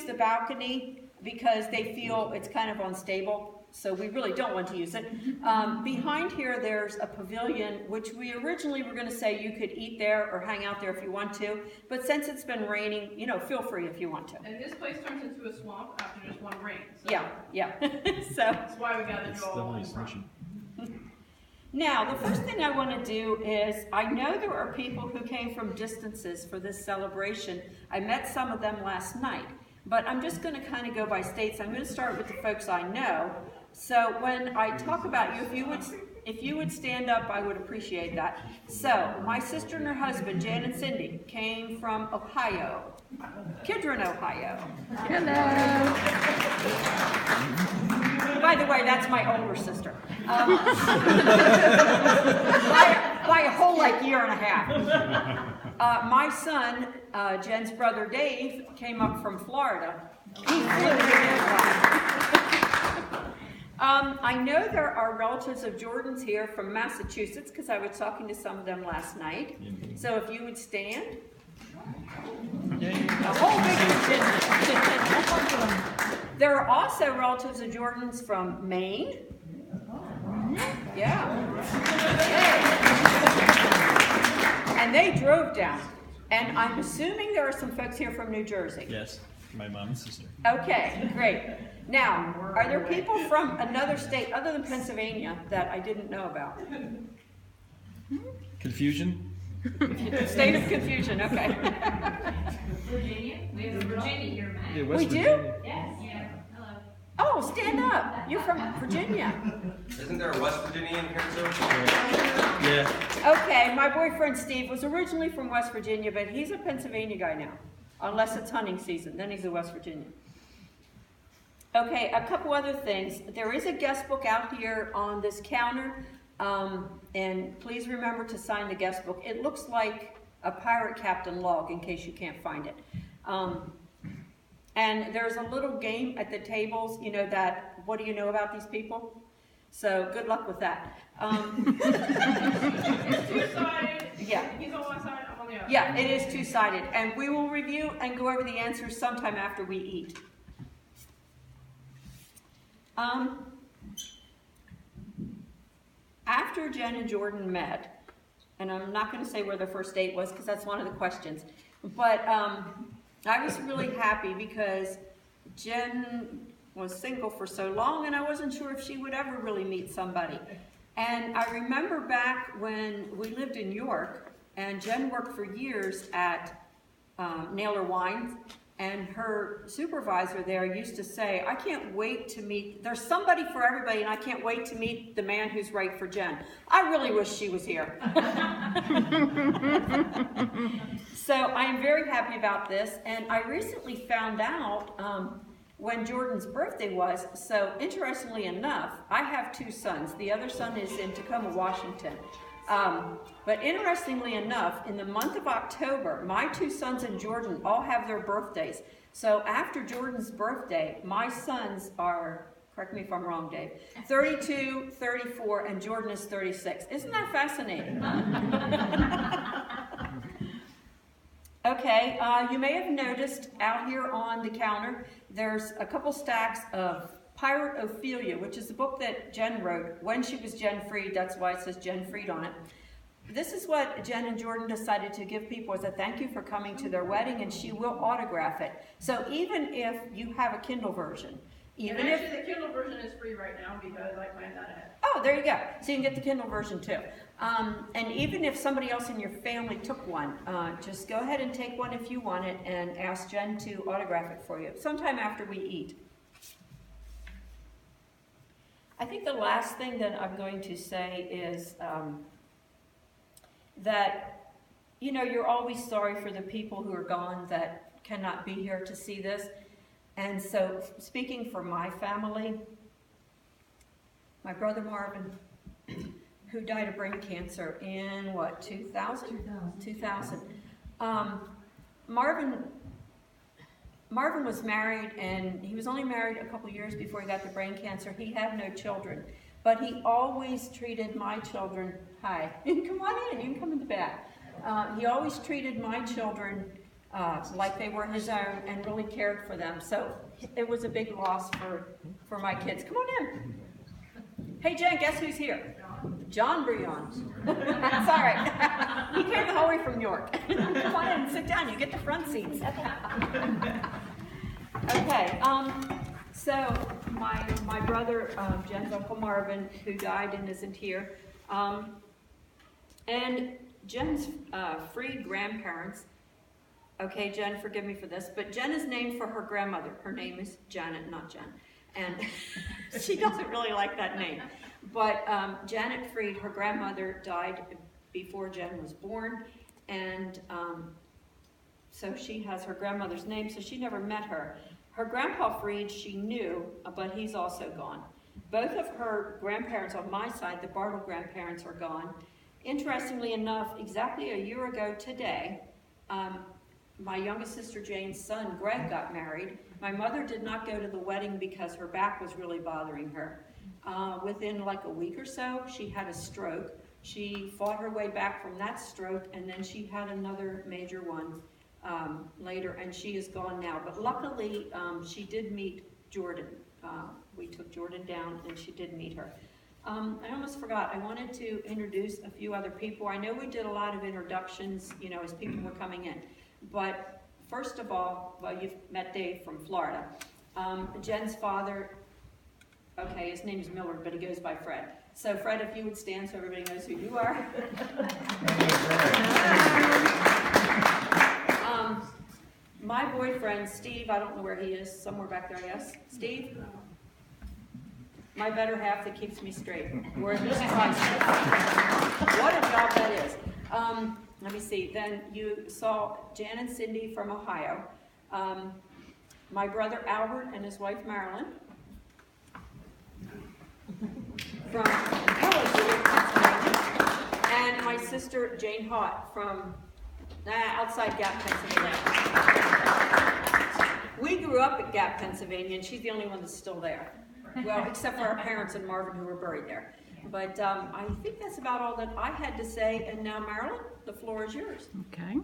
use the balcony because they feel it's kind of unstable. So we really don't want to use it. Behind here, there's a pavilion, which we originally were going to say you could eat there or hang out there if you want to. But since it's been raining, you know, feel free if you want to. And this place turns into a swamp after just one rain. So Yeah. So that's why we got to draw all in front. Now, the first thing I want to do is, I know there are people who came from distances for this celebration. I met some of them last night. But I'm just going to kind of go by states. I'm going to start with the folks I know. So when I talk about you, if you would stand up, I would appreciate that. So my sister and her husband, Jan and Cindy, came from Ohio, Kidron, Ohio. Hello. By the way, that's my older sister. By a whole year and a half. My son, Jen's brother Dave, came up from Florida. He flew in. I know there are relatives of Jordan's here from Massachusetts because I was talking to some of them last night. So if you would stand. A whole big contingent. There are also relatives of Jordan's from Maine. Yeah. And they drove down. And I'm assuming there are some folks here from New Jersey. Yes, my mom and sister. Okay, great. Now, are there people from another state other than Pennsylvania that I didn't know about? Confusion? State of confusion, okay. Virginia? We have a Virginia here, Matt. Yeah, West We Virginia. do? Yes. Yeah. Hello. Oh, stand up. You're from Virginia. Isn't there a West Virginia in here too? Yeah. Okay, my boyfriend Steve was originally from West Virginia, but he's a Pennsylvania guy now. Unless it's hunting season, then he's a West Virginia. Okay, a couple other things. There is a guest book out here on this counter, and please remember to sign the guest book. It looks like a pirate captain log in case you can't find it. And there's a little game at the tables, you know, that, what do you know about these people? So good luck with that. It's two-sided. Yeah. He's on one side, I'm on the other. Yeah, it is two-sided, and we will review and go over the answers sometime after we eat. After Jen and Jordan met, and I'm not going to say where their first date was because that's one of the questions, but I was really happy because Jen was single for so long and I wasn't sure if she would ever really meet somebody. And I remember back when we lived in York, and Jen worked for years at Naylor Wines, and her supervisor there used to say, I can't wait to meet, there's somebody for everybody, and I can't wait to meet the man who's right for Jen. I really wish she was here. So I am very happy about this, and I recently found out when Jordan's birthday was. So interestingly enough, I have two sons. The other son is in Tacoma, Washington. But interestingly enough, in the month of October, my two sons and Jordan all have their birthdays. So after Jordan's birthday, my sons are, correct me if I'm wrong, Dave, 32, 34, and Jordan is 36. Isn't that fascinating? Okay, you may have noticed out here on the counter, there's a couple stacks of Pirate Ophelia, which is the book that Jen wrote when she was Jen Freed. That's why it says Jen Freed on it. This is what Jen and Jordan decided to give people as a thank you for coming to their wedding, and she will autograph it. So even if you have a Kindle version, even if the Kindle version is free right now because I planned that ahead. Oh, there you go. So you can get the Kindle version too. And even if somebody else in your family took one, just go ahead and take one if you want it and ask Jen to autograph it for you sometime after we eat. I think the last thing that I'm going to say is that, you know, you're always sorry for the people who are gone that cannot be here to see this. And so, speaking for my family, my brother Marvin, who died of brain cancer in, what, 2000? 2000. Marvin was married, and he was only married a couple years before he got the brain cancer. He had no children, but he always treated my children, hi, come on in, you can come in the back. He always treated my children like they were his own and really cared for them. So it was a big loss for my kids. Come on in. Hey Jen, guess who's here? John Brion. Sorry. He came the whole way from York. Come on in, sit down, you get the front seats. Okay, so my brother, Jen's Uncle Marvin, who died and isn't here, and Jen's freed grandparents. Okay, Jen, forgive me for this, but Jen is named for her grandmother. Her name is Janet, not Jen. And she doesn't really like that name. But Janet Freed, her grandmother, died before Jen was born. And so she has her grandmother's name, so she never met her. Her grandpa Freed, she knew, but he's also gone. Both of her grandparents on my side, the Bartle grandparents, are gone. Interestingly enough, exactly a year ago today, my youngest sister Jane's son, Greg, got married. My mother did not go to the wedding because her back was really bothering her. Within like a week or so, she had a stroke. She fought her way back from that stroke, and then she had another major one later, and she is gone now. But luckily, she did meet Jordan. We took Jordan down, and she did meet her. I almost forgot, I wanted to introduce a few other people. I know we did a lot of introductions, you know, as people were coming in. But first of all, well, you've met Dave from Florida. Jen's father, okay, his name is Millard, but he goes by Fred. So Fred, if you would stand so everybody knows who you are. My boyfriend, Steve, I don't know where he is, somewhere back there, I guess. Steve? My better half that keeps me straight. We're in this crisis. What a job that is. Let me see, then you saw Jan and Cindy from Ohio. My brother Albert and his wife Marilyn from Pennsylvania. And my sister Jane Hott from outside Gap, Pennsylvania. We grew up at Gap, Pennsylvania, and she's the only one that's still there. Well, except for our parents and Marvin, who were buried there. But I think that's about all that I had to say. And now, Marilyn, the floor is yours. Okay.